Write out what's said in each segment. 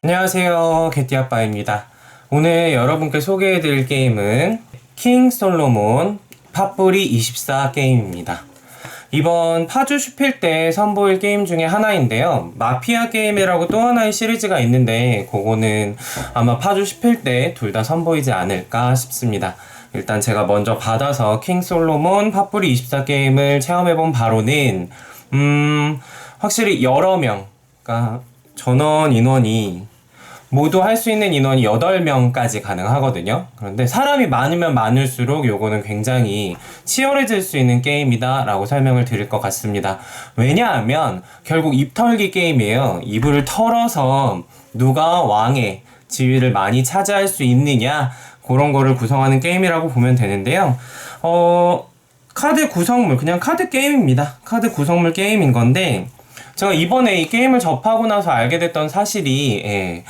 안녕하세요, 개띠아빠입니다. 오늘 여러분께 소개해드릴 게임은 킹 솔로몬 팥뿌리 24 게임입니다. 이번 파주 슈필 때 선보일 게임 중에 하나인데요. 마피아 게임이라고 또 하나의 시리즈가 있는데 그거는 아마 파주 슈필 때 둘 다 선보이지 않을까 싶습니다. 일단 제가 먼저 받아서 킹 솔로몬 팥뿌리 24 게임을 체험해본 바로는 확실히 여러 명, 그러니까 전원 인원이 모두 할 수 있는 인원이 8명까지 가능하거든요. 그런데 사람이 많으면 많을수록 요거는 굉장히 치열해질 수 있는 게임이다 라고 설명을 드릴 것 같습니다. 왜냐하면 결국 입털기 게임이에요. 이불을 털어서 누가 왕의 지위를 많이 차지할 수 있느냐, 그런 거를 구성하는 게임이라고 보면 되는데요. 카드 구성물, 그냥 카드 게임입니다. 카드 구성물 게임인 건데, 제가 이번에 이 게임을 접하고 나서 알게 됐던 사실이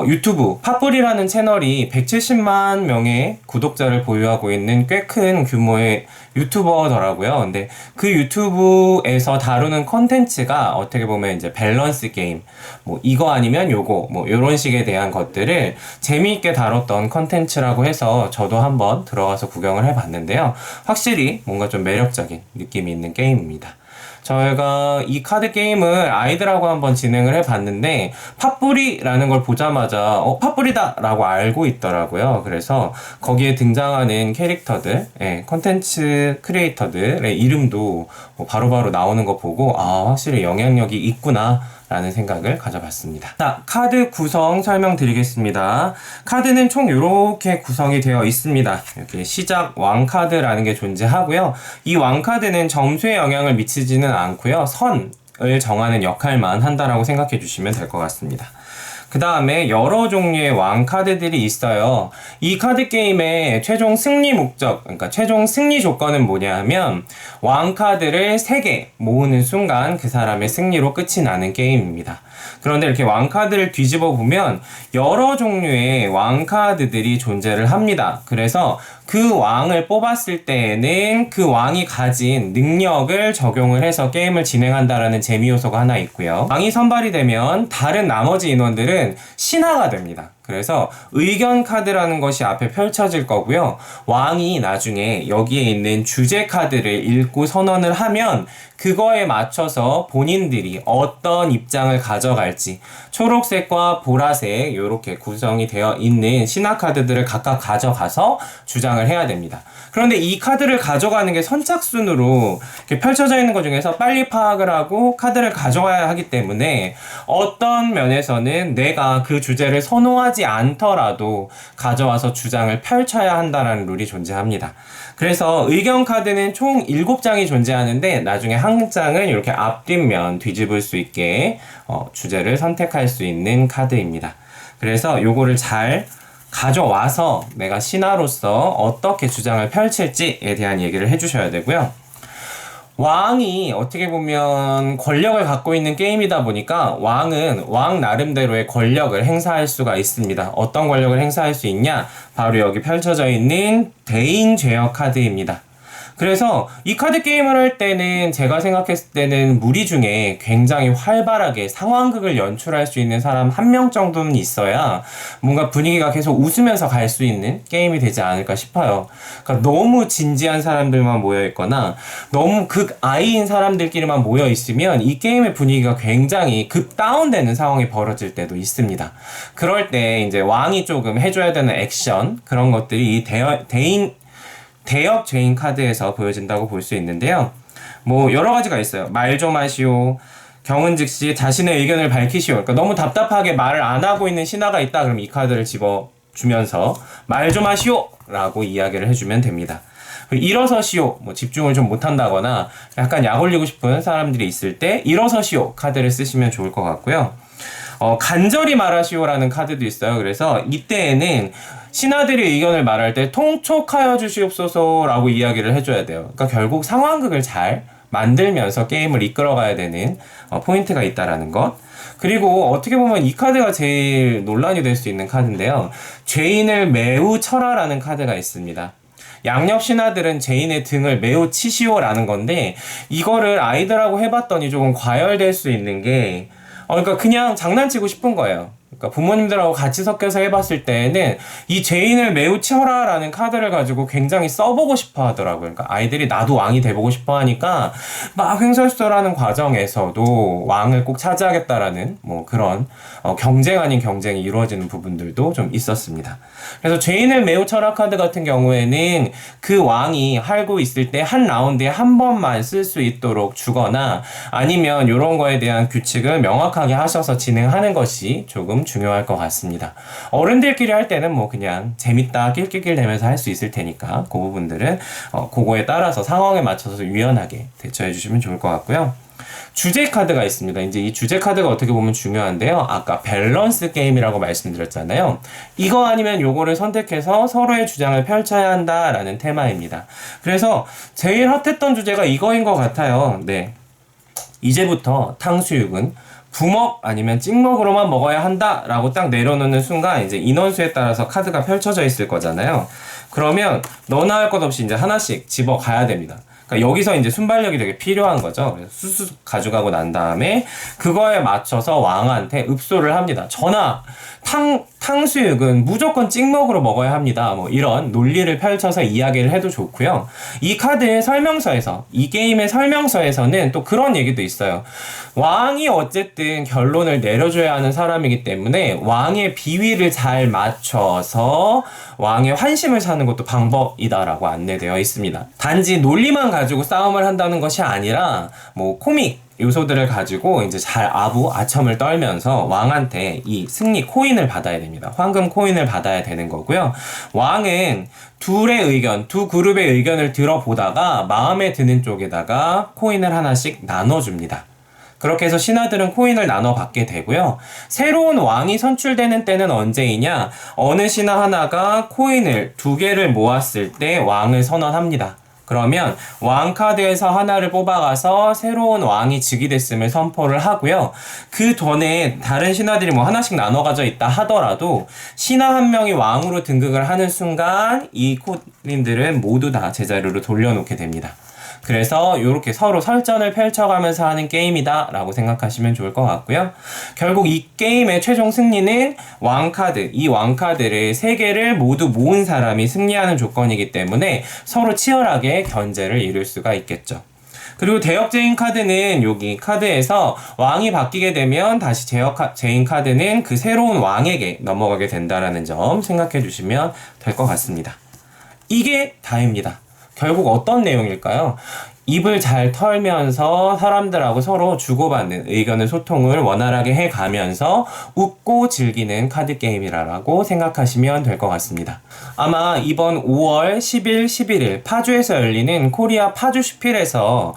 유튜브 팥뿌리라는 채널이 170만 명의 구독자를 보유하고 있는 꽤 큰 규모의 유튜버더라고요. 근데 그 유튜브에서 다루는 컨텐츠가 어떻게 보면 이제 밸런스 게임, 뭐 이거 아니면 요거, 뭐 요런 식에 대한 것들을 재미있게 다뤘던 컨텐츠라고 해서 저도 한번 들어가서 구경을 해봤는데요. 확실히 뭔가 좀 매력적인 느낌이 있는 게임입니다. 저희가 이 카드 게임을 아이들하고 한번 진행을 해봤는데 팥뿌리라는 걸 보자마자 팥뿌리다 라고 알고 있더라고요. 그래서 거기에 등장하는 캐릭터들, 컨텐츠 크리에이터들의 이름도 바로바로 나오는 거 보고 확실히 영향력이 있구나 라는 생각을 가져봤습니다. 자, 카드 구성 설명드리겠습니다. 카드는 총 이렇게 구성이 되어 있습니다. 이렇게 시작 왕카드라는 게 존재하고요. 이 왕카드는 점수에 영향을 미치지는 않고요. 선을 정하는 역할만 한다라고 생각해 주시면 될 것 같습니다. 그 다음에 여러 종류의 왕 카드들이 있어요. 이 카드 게임의 최종 승리 목적, 그러니까 최종 승리 조건은 뭐냐 하면 왕 카드를 3개 모으는 순간 그 사람의 승리로 끝이 나는 게임입니다. 그런데 이렇게 왕 카드를 뒤집어 보면 여러 종류의 왕 카드들이 존재를 합니다. 그래서 그 왕을 뽑았을 때에는 그 왕이 가진 능력을 적용을 해서 게임을 진행한다라는 재미 요소가 하나 있고요. 왕이 선발이 되면 다른 나머지 인원들은 신하가 됩니다. 그래서 의견 카드라는 것이 앞에 펼쳐질 거고요. 왕이 나중에 여기에 있는 주제 카드를 읽고 선언을 하면 그거에 맞춰서 본인들이 어떤 입장을 가져갈지, 초록색과 보라색 이렇게 구성이 되어 있는 신화 카드들을 각각 가져가서 주장을 해야 됩니다. 그런데 이 카드를 가져가는 게 선착순으로 이렇게 펼쳐져 있는 것 중에서 빨리 파악을 하고 카드를 가져가야 하기 때문에 어떤 면에서는 내가 그 주제를 선호하지 않더라도 가져와서 주장을 펼쳐야 한다는 룰이 존재합니다. 그래서 의견 카드는 총 7장이 존재하는데 나중에 한 장은 이렇게 앞뒷면 뒤집을 수 있게 주제를 선택할 수 있는 카드입니다. 그래서 요거를 잘 가져와서 내가 신하로서 어떻게 주장을 펼칠지에 대한 얘기를 해주셔야 되고요. 왕이 어떻게 보면 권력을 갖고 있는 게임이다 보니까 왕은 왕 나름대로의 권력을 행사할 수가 있습니다. 어떤 권력을 행사할 수 있냐? 바로 여기 펼쳐져 있는 대인 제어 카드입니다. 그래서 이 카드 게임을 할 때는 제가 생각했을 때는 무리 중에 굉장히 활발하게 상황극을 연출할 수 있는 사람 1명 정도는 있어야 뭔가 분위기가 계속 웃으면서 갈 수 있는 게임이 되지 않을까 싶어요. 그러니까 너무 진지한 사람들만 모여있거나 너무 극아이인 사람들끼리만 모여있으면 이 게임의 분위기가 굉장히 급 다운되는 상황이 벌어질 때도 있습니다. 그럴 때 이제 왕이 조금 해줘야 되는 액션, 그런 것들이 이 대역 죄인 카드에서 보여진다고 볼 수 있는데요. 뭐 여러 가지가 있어요. 말 좀 하시오, 경은 즉시 자신의 의견을 밝히시오. 그러니까 너무 답답하게 말을 안 하고 있는 신하가 있다 그럼 이 카드를 집어주면서 말 좀 하시오 라고 이야기를 해주면 됩니다. 일어서시오, 뭐 집중을 좀 못한다거나 약간 약 올리고 싶은 사람들이 있을 때 일어서시오 카드를 쓰시면 좋을 것 같고요. 간절히 말하시오라는 카드도 있어요. 그래서 이때에는 신하들이 의견을 말할 때 통촉하여 주시옵소서라고 이야기를 해줘야 돼요. 그러니까 결국 상황극을 잘 만들면서 게임을 이끌어가야 되는 포인트가 있다라는 것. 그리고 어떻게 보면 이 카드가 제일 논란이 될 수 있는 카드인데요. 죄인을 매우 쳐라라는 카드가 있습니다. 양옆 신하들은 죄인의 등을 매우 치시오라는 건데 이거를 아이들하고 해봤더니 조금 과열될 수 있는 게 그러니까 그냥 장난치고 싶은 거예요. 그러니까 부모님들하고 같이 섞여서 해봤을 때에는 이 죄인을 매우 치어라라는 카드를 가지고 굉장히 써보고 싶어 하더라고요. 그러니까 아이들이 나도 왕이 돼보고 싶어 하니까 막 횡설수설하는 과정에서도 왕을 꼭 차지하겠다라는 뭐 그런 경쟁 아닌 경쟁이 이루어지는 부분들도 좀 있었습니다. 그래서 죄인을 매우 쳐라 카드 같은 경우에는 그 왕이 살고 있을 때 한 라운드에 한 번만 쓸 수 있도록 주거나 아니면 이런 거에 대한 규칙을 명확하게 하셔서 진행하는 것이 조금 중요할 것 같습니다. 어른들끼리 할 때는 뭐 그냥 재밌다 낄낄낄 대면서 할 수 있을 테니까 그 부분들은 그거에 따라서 상황에 맞춰서 유연하게 대처해 주시면 좋을 것 같고요. 주제 카드가 있습니다. 이제 이 주제 카드가 어떻게 보면 중요한데요. 아까 밸런스 게임이라고 말씀드렸잖아요. 이거 아니면 요거를 선택해서 서로의 주장을 펼쳐야 한다라는 테마입니다. 그래서 제일 핫했던 주제가 이거인 것 같아요. 네. 이제부터 탕수육은 부먹 아니면 찍먹으로만 먹어야 한다라고 딱 내려놓는 순간 이제 인원수에 따라서 카드가 펼쳐져 있을 거잖아요. 그러면 너나 할 것 없이 이제 하나씩 집어 가야 됩니다. 그러니까 여기서 이제 순발력이 되게 필요한 거죠. 그래서 수수 가져가고 난 다음에 그거에 맞춰서 왕한테 읍소를 합니다. 전하, 탕수육은 무조건 찍먹으로 먹어야 합니다. 뭐 이런 논리를 펼쳐서 이야기를 해도 좋고요. 이 카드의 설명서에서, 이 게임의 설명서에서는 또 그런 얘기도 있어요. 왕이 어쨌든 결론을 내려줘야 하는 사람이기 때문에 왕의 비위를 잘 맞춰서 왕의 환심을 사는 것도 방법이다라고 안내되어 있습니다. 단지 논리만 가지고 싸움을 한다는 것이 아니라 뭐 코믹 요소들을 가지고 이제 잘 아첨을 떨면서 왕한테 이 승리 코인을 받아야 됩니다. 황금 코인을 받아야 되는 거고요. 왕은 둘의 의견, 두 그룹의 의견을 들어보다가 마음에 드는 쪽에다가 코인을 하나씩 나눠줍니다. 그렇게 해서 신하들은 코인을 나눠 받게 되고요. 새로운 왕이 선출되는 때는 언제이냐? 어느 신하 하나가 코인을 2개를 모았을 때 왕을 선언합니다. 그러면 왕 카드에서 하나를 뽑아가서 새로운 왕이 즉위됐음을 선포를 하고요. 그 전에 다른 신하들이 뭐 하나씩 나눠 가져 있다 하더라도 신하 한 명이 왕으로 등극을 하는 순간 이 코인들은 모두 다 제자리로 돌려놓게 됩니다. 그래서 이렇게 서로 설전을 펼쳐가면서 하는 게임이다 라고 생각하시면 좋을 것 같고요. 결국 이 게임의 최종 승리는 왕카드, 이 왕카드를 3개를 모두 모은 사람이 승리하는 조건이기 때문에 서로 치열하게 견제를 이룰 수가 있겠죠. 그리고 대역죄인 카드는 여기 카드에서 왕이 바뀌게 되면 다시 죄인 카드는 그 새로운 왕에게 넘어가게 된다는 점 생각해 주시면 될 것 같습니다. 이게 다입니다. 결국 어떤 내용일까요? 입을 잘 털면서 사람들하고 서로 주고받는 의견을 소통을 원활하게 해가면서 웃고 즐기는 카드 게임이라고 생각하시면 될 것 같습니다. 아마 이번 5월 10일, 11일 파주에서 열리는 코리아 파주 슈필에서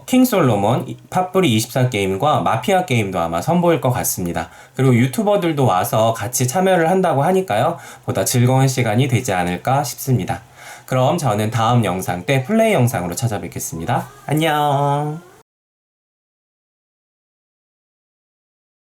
킹솔로몬, 팥뿌리 24게임과 마피아 게임도 아마 선보일 것 같습니다. 그리고 유튜버들도 와서 같이 참여를 한다고 하니까요. 보다 즐거운 시간이 되지 않을까 싶습니다. 그럼 저는 다음 영상 때 플레이 영상으로 찾아뵙겠습니다. 안녕.